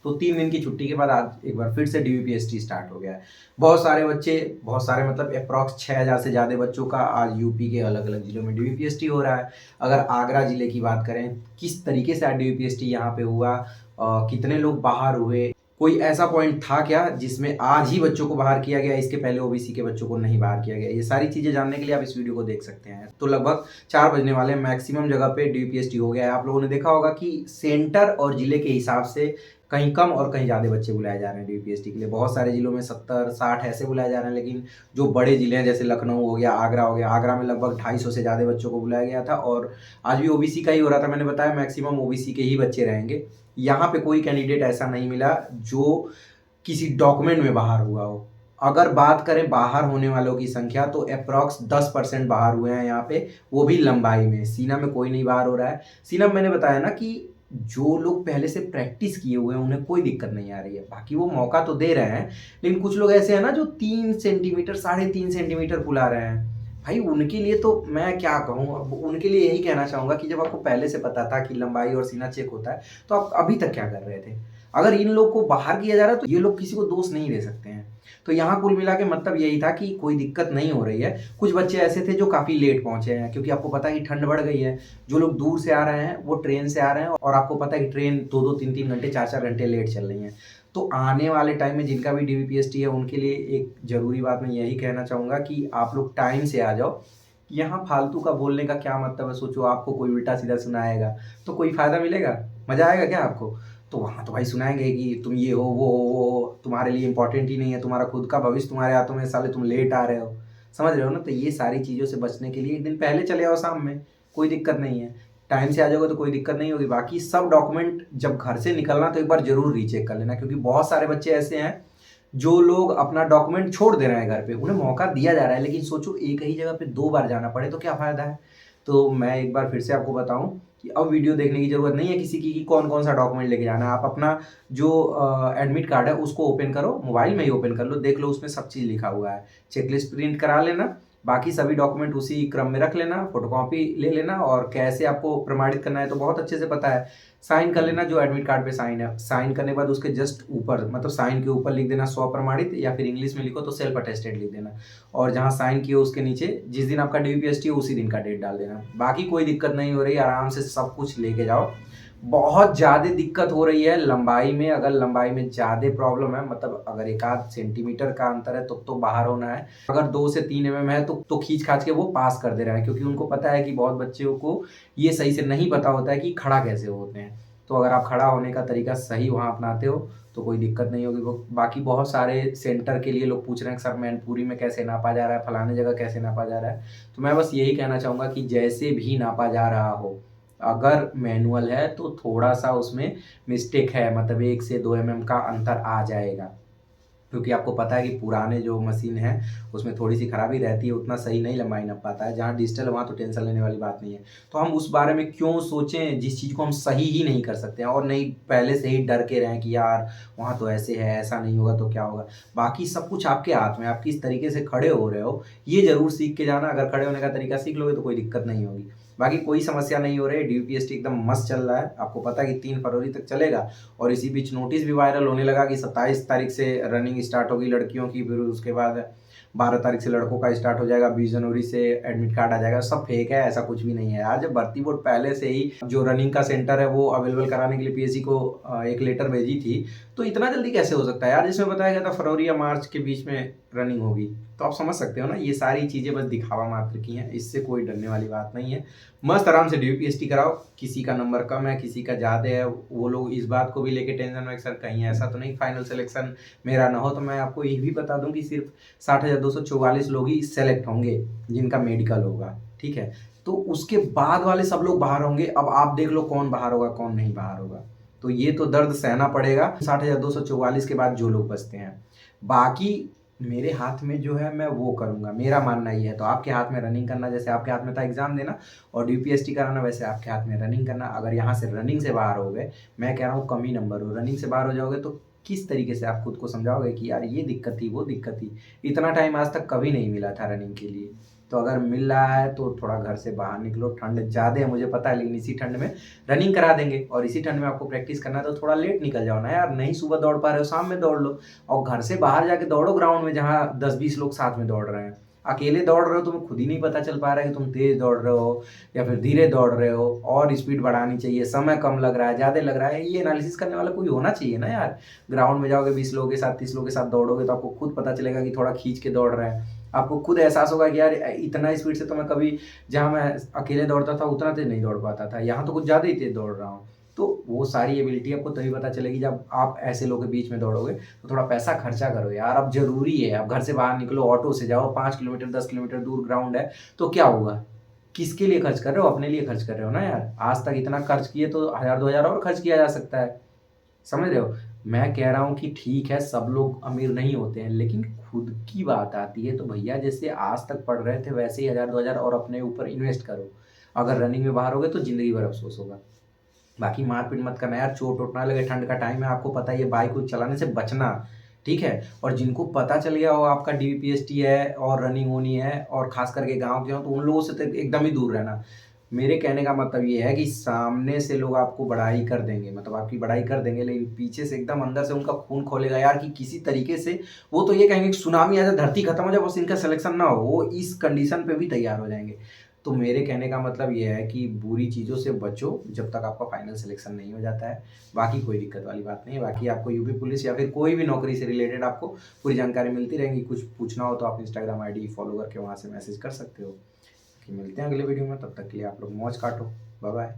तो 3 दिन की छुट्टी के बाद आज एक बार फिर से डीवीपीएसटी स्टार्ट हो गया है। बहुत सारे बच्चे, बहुत सारे मतलब अप्रॉक्स 6000 से ज़्यादा बच्चों का आज यूपी के अलग-अलग जिलों में डीवीपीएसटी हो रहा है। अगर आगरा जिले की बात करें, किस तरीके से आज डीवीपीएसटी यहाँ पे हुआ, कितने लोग बाहर हुए, कोई ऐसा पॉइंट था क्या जिसमें आज ही बच्चों को बाहर किया गया, इसके पहले ओबीसी के बच्चों को नहीं बाहर किया गया? ये सारी चीज़ें जानने के लिए आप इस वीडियो को देख सकते हैं। तो लगभग 4 बजने वाले हैं, मैक्सिमम जगह पे डीपीएसटी हो गया है। आप लोगों ने देखा होगा कि सेंटर और जिले के हिसाब से कहीं कम और कहीं ज़्यादा बच्चे बुलाए जा रहे हैं डीपीएसटी के लिए। बहुत सारे जिलों में 70, 60 ऐसे बुलाए जा रहे हैं, लेकिन जो बड़े जिले हैं जैसे लखनऊ हो गया, आगरा हो गया, आगरा में लगभग 250 से ज़्यादा बच्चों को बुलाया गया था और आज भी ओबीसी का ही हो रहा था। मैंने बताया मैक्सिमम ओबीसी के ही बच्चे रहेंगे। यहाँ पे कोई कैंडिडेट ऐसा नहीं मिला जो किसी डॉक्यूमेंट में बाहर हुआ हो। अगर बात करें बाहर होने वालों की संख्या तो अप्रॉक्स 10% बाहर हुए हैं यहाँ पे, वो भी लंबाई में। सीना में कोई नहीं बाहर हो रहा है। सीना में मैंने बताया ना कि जो लोग पहले से प्रैक्टिस किए हुए हैं उन्हें कोई दिक्कत नहीं आ रही है। बाकी वो मौका तो दे रहे हैं, लेकिन कुछ लोग ऐसे हैं ना जो 3 सेंटीमीटर, 3.5 सेंटीमीटर फुला रहे हैं। भाई उनके लिए तो मैं क्या कहूँ, अब उनके लिए यही कहना चाहूँगा कि जब आपको पहले से पता था कि लंबाई और सीना चेक होता है, तो आप अभी तक क्या कर रहे थे? अगर इन लोग को बाहर किया जा रहा है तो ये लोग किसी को दोष नहीं दे सकते हैं। तो यहाँ कुल मिला के मतलब यही था कि कोई दिक्कत नहीं हो रही है। कुछ बच्चे ऐसे थे जो काफ़ी लेट पहुँचे हैं, क्योंकि आपको पता है कि ठंड बढ़ गई है। जो लोग दूर से आ रहे हैं वो ट्रेन से आ रहे हैं और आपको पता है कि ट्रेन 2-2, 3-3 घंटे, 4-4 घंटे लेट चल रही हैं। तो आने वाले टाइम में जिनका भी डीवीपीएसटी है उनके लिए एक ज़रूरी बात मैं यही कहना चाहूँगा कि आप लोग टाइम से आ जाओ। यहाँ फालतू का बोलने का क्या मतलब है? सोचो आपको कोई उल्टा-सीधा सुनाएगा, तो कोई फ़ायदा मिलेगा? मज़ा आएगा क्या आपको? तो वहाँ तो भाई सुनाएँगे कि तुम ये हो, वो हो, तुम्हारे लिए इम्पोर्टेंट ही नहीं है, तुम्हारा खुद का भविष्य तुम्हारे हाथों में है, साले तुम लेट आ रहे हो। समझ रहे हो ना? तो ये सारी चीज़ों से बचने के लिए एक दिन पहले चले आओ शाम में, कोई दिक्कत नहीं है। टाइम से आ जाओगे तो कोई दिक्कत नहीं होगी। बाकी सब डॉक्यूमेंट जब घर से निकलना तो एक बार ज़रूर रीचेक कर लेना, क्योंकि बहुत सारे बच्चे ऐसे हैं जो लोग अपना डॉक्यूमेंट छोड़ दे रहे हैं घर पे। उन्हें मौका दिया जा रहा है, लेकिन सोचो एक ही जगह पे 2 बार जाना पड़े तो क्या फ़ायदा है? तो मैं एक बार फिर से आपको बताऊँ कि अब वीडियो देखने की ज़रूरत नहीं है किसी की कि कौन-कौन सा डॉक्यूमेंट लेके जाना है। आप अपना जो एडमिट कार्ड है उसको ओपन करो, मोबाइल में ही ओपन कर लो, देख लो उसमें सब चीज़ लिखा हुआ है। चेकलिस्ट प्रिंट करा लेना, बाकी सभी डॉक्यूमेंट उसी क्रम में रख लेना, फ़ोटोकॉपी ले लेना और कैसे आपको प्रमाणित करना है तो बहुत अच्छे से पता है। साइन कर लेना जो एडमिट कार्ड पे साइन है। साइन करने के बाद उसके जस्ट ऊपर मतलब साइन के ऊपर लिख देना स्वप्रमाणित, या फिर इंग्लिश में लिखो तो सेल्फ अटेस्टेड लिख देना। और जहाँ साइन किए उसके नीचे जिस दिन आपका डीवीपीएसटी हो उसी दिन का डेट डाल देना। बाकी कोई दिक्कत नहीं हो रही, आराम से सब कुछ लेके जाओ। बहुत ज़्यादा दिक्कत हो रही है लंबाई में, अगर लंबाई में ज़्यादा प्रॉब्लम है, मतलब अगर 1 आध सेंटीमीटर का अंतर है तब तो बाहर होना है। अगर 2 से 3 एमएम है तो खींच-खाच के वो पास कर दे रहा है, क्योंकि उनको पता है कि बहुत बच्चों को ये सही से नहीं पता होता है कि खड़ा कैसे होते हैं। तो अगर आप खड़ा होने का तरीका सही वहाँ अपनाते हो तो कोई दिक्कत नहीं होगी। वो बाकी बहुत सारे सेंटर के लिए लोग पूछ रहे हैं कि सर मैनपुरी में कैसे नापा जा रहा है, फलाने जगह कैसे नापा जा रहा है। तो मैं बस यही कहना चाहूँगा कि जैसे भी नापा जा रहा हो, अगर मैनुअल है तो थोड़ा-सा उसमें मिस्टेक है, मतलब 1 से 2 एमएम का अंतर आ जाएगा। क्योंकि आपको पता है कि पुराने जो मशीन है, उसमें थोड़ी-सी खराबी रहती है, उतना सही नहीं लंबाई नाप पाता है। जहाँ डिजिटल है वहाँ तो टेंशन लेने वाली बात नहीं है। तो हम उस बारे में क्यों सोचें जिस चीज़ को हम सही ही नहीं कर सकते हैं, और नहीं पहले से ही डर के रहें कि यार वहाँ तो ऐसे है, ऐसा नहीं होगा तो क्या होगा। बाकी सब कुछ आपके हाथ में है, आप किस तरीके से खड़े हो रहे हो, ये ज़रूर सीख के जाना। अगर खड़े होने का तरीका सीख लोगे तो कोई दिक्कत नहीं होगी। बाकी कोई समस्या नहीं हो रही है, डीपीएसटी एकदम मस्त चल रहा है। आपको पता है कि 3 फरवरी तक चलेगा और इसी बीच नोटिस भी वायरल होने लगा कि 27 तारीख से रनिंग स्टार्ट होगी लड़कियों की, फिर उसके बाद 12 तारीख से लड़कों का स्टार्ट हो जाएगा, 20 जनवरी से एडमिट कार्ड आ जाएगा। सब फेक है, ऐसा कुछ भी नहीं है। आज भर्ती बोर्ड पहले से ही जो रनिंग का सेंटर है वो अवेलेबल कराने के लिए पीएससी को एक लेटर भेजी थी। तो इतना जल्दी कैसे हो सकता है यार? जिसमें बताया गया था फरवरी या मार्च के बीच में रनिंग होगी। तो आप समझ सकते हो ना, ये सारी चीज़ें बस दिखावा मात्र की हैं, इससे कोई डरने वाली बात नहीं है। मस्त आराम से डीपीएसटी कराओ। किसी का नंबर कम है, किसी का ज़्यादा है, वो लोग इस बात को भी लेके टेंशन में सर कहीं ऐसा तो नहीं फाइनल सिलेक्शन मेरा ना हो। तो मैं आपको ये भी बता दूं कि सिर्फ 60,244 लोग ही सेलेक्ट होंगे जिनका मेडिकल होगा, ठीक है? तो उसके बाद वाले सब लोग बाहर होंगे। अब आप देख लो कौन बाहर होगा, कौन नहीं बाहर होगा। तो ये तो दर्द सहना पड़ेगा 60,244 के बाद जो लोग बचते हैं। बाकी मेरे हाथ में जो है मैं वो करूँगा, मेरा मानना ये है। तो आपके हाथ में रनिंग करना, जैसे आपके हाथ में था एग्ज़ाम देना और डीपीएसटी कराना, वैसे आपके हाथ में रनिंग करना। अगर यहाँ से रनिंग से बाहर हो गए, मैं कह रहा हूँ कम ही नंबर हो, रनिंग से बाहर हो जाओगे तो किस तरीके से आप खुद को समझाओगे कि यार ये दिक्कत थी, वो दिक्कत थी। इतना टाइम आज तक कभी नहीं मिला था रनिंग के लिए। तो अगर मिल रहा है तो थोड़ा घर से बाहर निकलो, ठंड ज़्यादा है मुझे पता है, लेकिन इसी ठंड में रनिंग करा देंगे और इसी ठंड में आपको प्रैक्टिस करना है तो थोड़ा लेट निकल जाओ ना यार, नहीं सुबह दौड़ पा रहे हो शाम में दौड़ लो और घर से बाहर जाके दौड़ो ग्राउंड में जहाँ 10-20 लोग साथ में दौड़ रहे हैं। अकेले दौड़ रहे हो तुम्हें खुद ही नहीं पता चल पा रहा है कि तुम तेज़ दौड़ रहे हो या फिर धीरे दौड़ रहे हो और स्पीड बढ़ानी चाहिए, समय कम लग रहा है, ज़्यादा लग रहा है, ये एनालिसिस करने वाला कोई होना चाहिए ना यार। ग्राउंड में जाओगे 20 लोगों के साथ 30 लोगों के साथ दौड़ोगे तो आपको खुद पता चलेगा कि थोड़ा खींच के दौड़ रहे हैं। आपको खुद एहसास होगा कि यार इतना स्पीड से तो मैं कभी जहाँ मैं अकेले दौड़ता था उतना तेज़ नहीं दौड़ पाता था, यहाँ तो कुछ ज़्यादा ही तेज़ दौड़ रहा हूँ। तो वो सारी एबिलिटी आपको तभी पता चलेगी जब आप ऐसे लोगों के बीच में दौड़ोगे, तो थोड़ा पैसा खर्चा करो यार, अब ज़रूरी है। अब घर से बाहर निकलो, ऑटो से जाओ, 5 किलोमीटर 10 किलोमीटर दूर ग्राउंड है, तो क्या होगा? किसके लिए खर्च कर रहे हो? अपने लिए खर्च कर रहे हो ना यार। आज तक इतना खर्च किए तो 1000-2000 और खर्च किया जा सकता है। समझ रहे हो? मैं कह रहा हूँ कि ठीक है, सब लोग अमीर नहीं होते हैं, लेकिन खुद की बात आती है तो भैया जैसे आज तक पढ़ रहे थे वैसे ही 1000-2000 और अपने ऊपर इन्वेस्ट करो। अगर रनिंग में बाहर होगे तो ज़िंदगी भर अफ़सोस होगा। बाकी मार-पीट मत करना यार, चोट-वोट ना लगे, ठंड का टाइम है, आपको पता ही है बाइक वाइक चलाने से बचना, ठीक है? और जिनको पता चल गया हो आपका डीवीपीएसटी है और रनिंग होनी है और ख़ास करके गाँव के हो तो उन लोगों से तो एकदम ही दूर रहना। मेरे कहने का मतलब ये है कि सामने से लोग आपको बड़ाई कर देंगे, मतलब आपकी बड़ाई कर देंगे, लेकिन पीछे से एकदम अंदर से उनका खून खौलेगा यार कि किसी तरीके से वो तो ये कहेंगे कि सुनामी आ जाए, धरती खत्म हो जाए, बस इनका सिलेक्शन ना हो, वो इस कंडीशन पे भी तैयार हो जाएँगे। तो मेरे कहने का मतलब ये है कि बुरी चीज़ों से बचो जब तक आपका फाइनल सिलेक्शन नहीं हो जाता है। बाकी कोई दिक्कत वाली बात नहीं है। बाकी आपको यूपी पुलिस या फिर कोई भी नौकरी से रिलेटेड आपको पूरी जानकारी मिलती रहेगी। कुछ पूछना हो तो आप इंस्टाग्राम आईडी फॉलो करके वहाँ से मैसेज कर सकते हो। कि मिलते हैं अगले वीडियो में, तब तक के लिए आप लोग मौज काटो। Bye bye.